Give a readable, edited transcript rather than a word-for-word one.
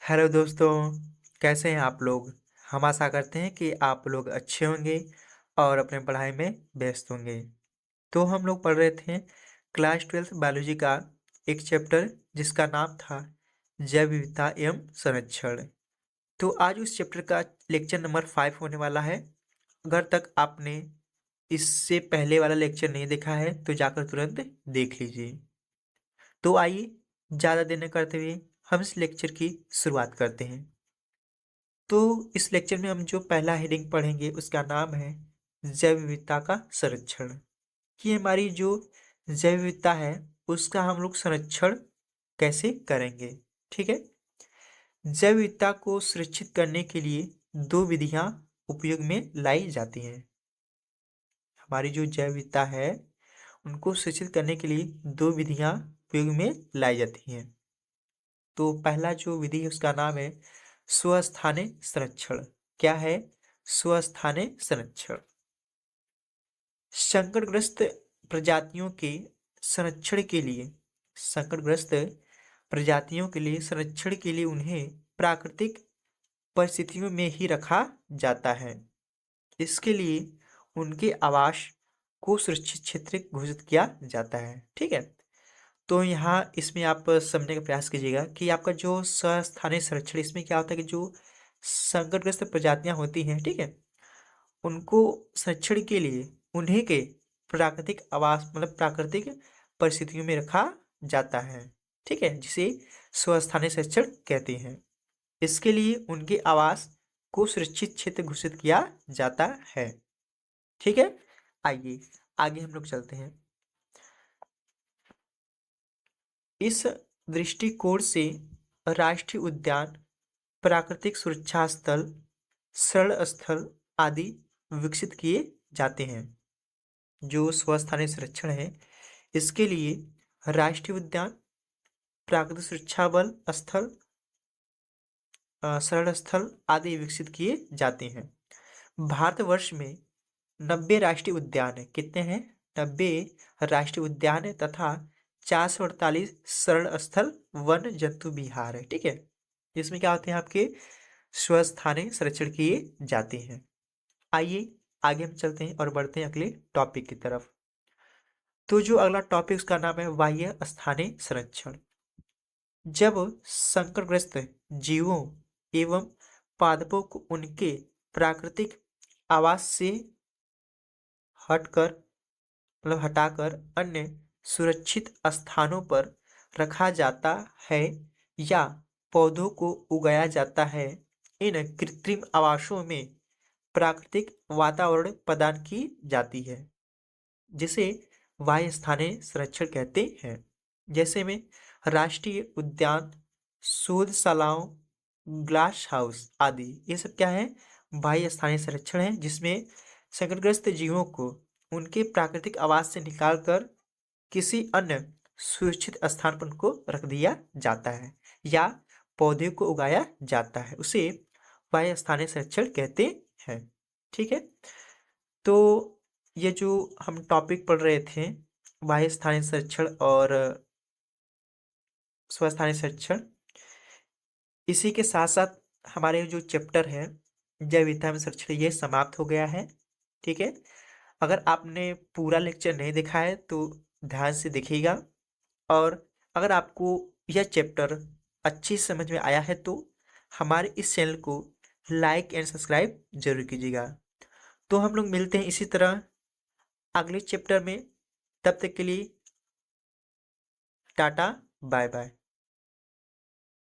Hello दोस्तों, कैसे हैं आप लोग? हम आशा करते हैं कि आप लोग अच्छे होंगे और अपने पढ़ाई में व्यस्त होंगे। तो हम लोग पढ़ रहे थे क्लास 12th बायोलॉजी का एक चैप्टर जिसका नाम था जैव विविधता एवं संरक्षण। तो आज उस चैप्टर का लेक्चर नंबर 5 होने वाला है। अगर तक आपने इससे पहले वाला लेक्चर नहीं देखा है तो जाकर तुरंत देख लीजिए। तो आइए ज़्यादा देर न करते हुए हम इस लेक्चर की शुरुआत करते हैं। तो इस लेक्चर में हम जो पहला हेडिंग पढ़ेंगे उसका नाम है जैव विविधता का संरक्षण। कि हमारी जो जैव विविधता है उसका हम लोग संरक्षण कैसे करेंगे। ठीक है। जैव विविधता को सुरक्षित करने के लिए दो विधियां उपयोग में लाई जाती हैं। हमारी जो जैव विविधता है उनको सुरक्षित करने के लिए दो विधियां उपयोग में लाई जाती हैं। तो पहला जो विधि है उसका नाम है स्वस्थानिक संरक्षण। क्या है? स्वस्थानिक संरक्षण। संकटग्रस्त प्रजातियों के संरक्षण के लिए संकटग्रस्त प्रजातियों के लिए संरक्षण के लिए उन्हें प्राकृतिक परिस्थितियों में ही रखा जाता है। इसके लिए उनके आवास को सुरक्षित क्षेत्र घोषित किया जाता है। ठीक है। तो यहाँ इसमें आप समझने का प्रयास कीजिएगा कि आपका जो स्थानीय संरक्षण इसमें क्या होता है कि जो संकटग्रस्त प्रजातियां होती हैं, ठीक है, उनको संरक्षण के लिए उन्हीं के प्राकृतिक आवास मतलब प्राकृतिक परिस्थितियों में रखा जाता है। ठीक है, जिसे स्वस्थानीय संरक्षण कहते हैं। इसके लिए उनके आवास को सुरक्षित क्षेत्र घोषित किया जाता है। ठीक है। आइए आगे हम लोग चलते हैं। इस दृष्टिकोण से राष्ट्रीय उद्यान, प्राकृतिक सुरक्षा स्थल, शरण स्थल आदि विकसित किए जाते हैं। जो स्वस्थानिक संरक्षण है इसके लिए राष्ट्रीय उद्यान, प्राकृतिक सुरक्षा बल स्थल, शरण स्थल आदि विकसित किए जाते हैं। भारतवर्ष में 90 राष्ट्रीय उद्यान है। कितने हैं? 90 राष्ट्रीय उद्यान है तथा 448 शरण स्थल वन जंतु विहार है। ठीक है। इसमें क्या होते हैं? आपके स्वस्थानिक संरक्षण किए जाते हैं। आइए आगे हम चलते हैं और बढ़ते हैं अगले टॉपिक की तरफ। तो जो अगला टॉपिक उसका नाम है बाह्य स्थानिक संरक्षण। जब संकटग्रस्त जीवों एवं पादपों को उनके प्राकृतिक आवास से हटकर मतलब हटाकर अन्य सुरक्षित स्थानों पर रखा जाता है या पौधों को उगाया जाता है, इन कृत्रिम आवासों में प्राकृतिक वातावरण प्रदान की जाती है जिसे वाह्य स्थानीय संरक्षण कहते हैं। जैसे में राष्ट्रीय उद्यान, शोधशालाओं, ग्लास हाउस आदि ये सब क्या है? बाह्य स्थानीय संरक्षण है जिसमें संकटग्रस्त जीवों को उनके प्राकृतिक आवास से निकालकर किसी अन्य सुरक्षित स्थान पर उनको रख दिया जाता है या पौधे को उगाया जाता है, उसे बाह्य स्थानीय संरक्षण कहते हैं। ठीक है। तो ये जो हम टॉपिक पढ़ रहे थे बाह्य स्थानीय संरक्षण और स्वस्थानीय संरक्षण, इसी के साथ साथ हमारे जो चैप्टर है जैव विविधता में संरक्षण ये समाप्त हो गया है। ठीक है। अगर आपने पूरा लेक्चर नहीं देखा है तो ध्यान से देखिएगा और अगर आपको यह चैप्टर अच्छी समझ में आया है तो हमारे इस चैनल को लाइक एंड सब्सक्राइब जरूर कीजिएगा। तो हम लोग मिलते हैं इसी तरह अगले चैप्टर में। तब तक के लिए टाटा, बाय बाय।